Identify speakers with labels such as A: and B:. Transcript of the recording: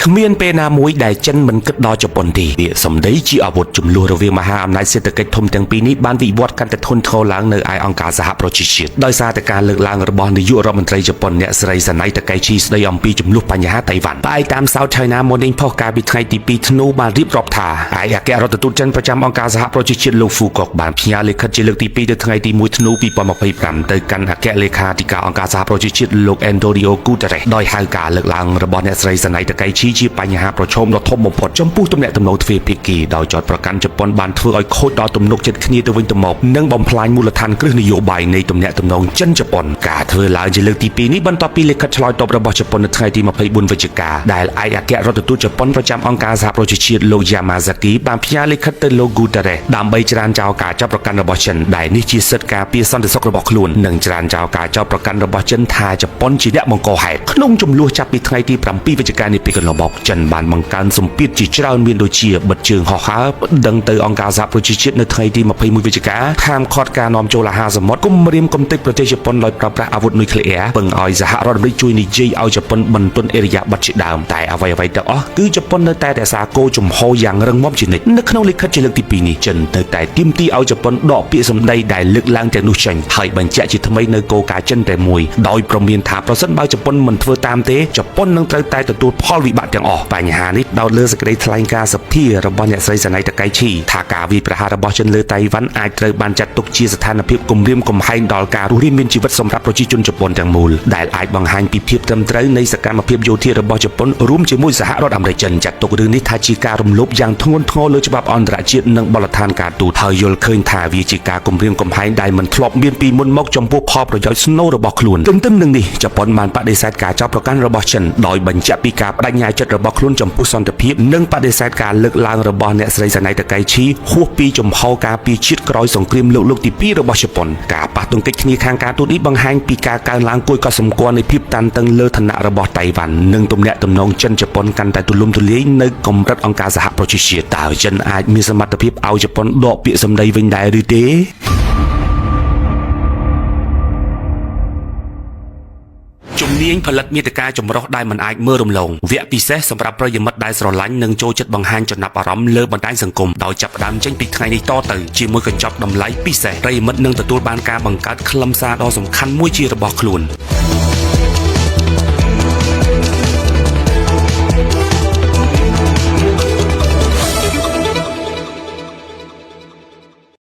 A: គ្មានពេលណាមួយដែលចិនមិនគិតដល់ជប៉ុនទេពាក្យសម្ដីជាអាវុធចំនួនរវាងមហាអំណាចសេដ្ឋកិច្ចធំទាំងពីរនេះបានវិវត្តកាន់តែធ្ងន់ធ្ងរឡើងនៅឯអង្គការសហប្រជាជាតិដោយសារតែការលើកឡើងរបស់នាយករដ្ឋមន្ត្រីជប៉ុនអ្នកស្រីសាណៃតាកេឈីស្ដីអំពីចំនួនបញ្ហាតៃវ៉ាន់ផ្អែកតាម South China Morning Post កាលពីថ្ងៃទី2ធ្នូបានរៀបរាប់ថាឯកអគ្គរដ្ឋទូតចិនប្រចាំអង្គការសហប្រជាជាតិលោក Fu Kok បានផ្ញើលិខិតជាលើកទី2ទៅថ្ងៃទី1ធ្នូ2025ទៅកាន់អគ្គលេខាធិការអង្គការសហប្រជាជាតិលោក Antonio Guterres ដោយហៅការលើកឡើងរបស់អ្នកស្រីសាណៃតាកេឈីជាបញ្ហាប្រឈមដ៏ធំបំផុតចំពោះទំនាក់ទំនងទ្វេភាគីដោយចោទប្រកាន់ជប៉ុនបានធ្វើឲ្យខូចដល់ទំនុកចិត្តគ្នាទៅវិញទៅមកនិងបំផ្លាញមូលដ្ឋានគ្រឹះនយោបាយនៃទំនាក់ទំនងចិនជប៉ុនការធ្វើឡើងជាលើកទី2នេះបន្ទាប់ពីលិខិតឆ្លើយតបរបស់ជប៉ុននៅថ្ងៃទី24វិច្ឆិកាដែលឯកអគ្គរដ្ឋទូតជប៉ុនប្រចាំអង្គការសហប្រជាជាតិលោក Yamazaki បានផ្ញើលិខិតទៅលោក Guterres ដើម្បីច្រានចោលការចាប់ប្រកាន់របស់ចិនដែលនេះជាសិទ្ធិការពារសន្តិសុខរបស់ខ្លួននិងច្រានចោលការចោទប្រកាន់របស់ចិនថាជប៉ុនជាអ្នកបង្កហេតុក្នុងចំនួនចាប់ពីថ្ងៃទី7វិច្ឆិកានេះពីកន្លងមកចិនបានបង្កើនសម្ពាធជាច្រើនមានដូចជាបិទជើងហោះហើរប្តឹងទៅអង្គការសហប្រជាជាតិនៅថ្ងៃទី21វិច្ឆិកាហាមឃាត់ការនាំចូលអាហារសមុទ្រគំរាមកំទេចប្រទេសជប៉ុនដោយប្រើប្រាស់អាវុធនុយក្លេអ៊ែរពឹងឲ្យសហរដ្ឋអាមេរិកជួយនិយាយឲ្យជប៉ុនបន្ទន់អេរយាប័តជាដើមតែអ្វីៗទាំងអស់គឺជប៉ុននៅតែរក្សាគោលជំហរយ៉ាងរឹងមាំជានិច្ចនៅក្នុងលិខិតជាលើកទី2នេះចិននៅតែទាមទារឲ្យជប៉ុនដកពាក្យសម្ដីដែលលើកឡើងទាំងនោះចេញហើយបញ្ជាក់ជាថ្មីនៅគោលការណ៍ចិនតែមួយដោយប្រមានថាប្រសិនបើជប៉ុនមិនធ្វើតាមទេជប៉ុននឹងត្រូវតែទទួលផលវិបាកទាំងអស់បញ្ហានេះដោតលើសេចក្តីថ្លែងការណ៍សភារបស់អ្នកស្រីសាណៃតាកេឈីថាការវាយប្រហាររបស់ចិនលើតៃវ៉ាន់អាចត្រូវបានចាត់ទុកជាស្ថានភាពគំរាមកំហែងដល់ការរស់រានមានជីវិតសម្រាប់ប្រជាជនជប៉ុនទាំងមូលដែលអាចបង្ហាញពីភាពត្រឹមត្រូវនៃសកម្មភាពយោធារបស់ជប៉ុនរួមជាមួយសហរដ្ឋអាមេរិកចិនចាត់ទុករឿងនេះថាជាការរំលោភយ៉ាងធ្ងន់ធ្ងរលើច្បាប់អន្តរជាតិនិងបទដ្ឋានការទូតហើយយល់ឃើញថាវាជាការគំរាមកំហែងដែលមិនធ្លាប់មានពីមុនមកចំពោះផលប្រយោជន៍ស្នូលរបស់ខ្លួនទន្ទឹមនឹងនេះជប៉ុនបានបដិសេធការចោទប្រកាន់របស់ចិនដោយបញ្ជាក់ពីការបដិញ្ញាចិត្តរបស់ខ្លួនចំពោះសន្តិភាពនិងបដិសេធការលើកឡើងរបស់អ្នកស្រីសាណៃតាកេឈីហួសពីចំហការពារជាតិក្រោយសង្គ្រាមលោកទី2របស់ជប៉ុនការប៉ះទង្គិចគ្នាខាងការទូតនេះបង្ហាញពីការកើនឡើងគួរកត់សម្គាល់នៃភាពតានតឹងលើឋានៈរបស់តៃវ៉ាន់និងទំនាក់ទំនងចិនជប៉ុនកាន់តែទូលំទូលាយនៅកម្រិតអង្គការសហប្រជាជាតិតើចិនអាចមានសមត្ថភាពឲ្យជប៉ុនដកពាក្យសម្ដីវិញដែរឬទេជំនាញផលិតមាតិកាចម្រុះដែលមិនអាចមើលរំលងវគ្គពិសេសសម្រាប់ប្រិយមិត្តដែលស្រឡាញ់និងចូលចិត្តបង្ហាញចំណាប់អារម្មណ៍លើបណ្ដាញសង្គមដោយចាប់ផ្ដើមចេញពីថ្ងៃនេះតទៅជាមួយកញ្ចប់តម្លៃពិសេសប្រិយមិត្តនឹងទទួលបានការបង្កើតខ្លឹមសារដ៏សំខាន់មួយជារបស់ខ្លួន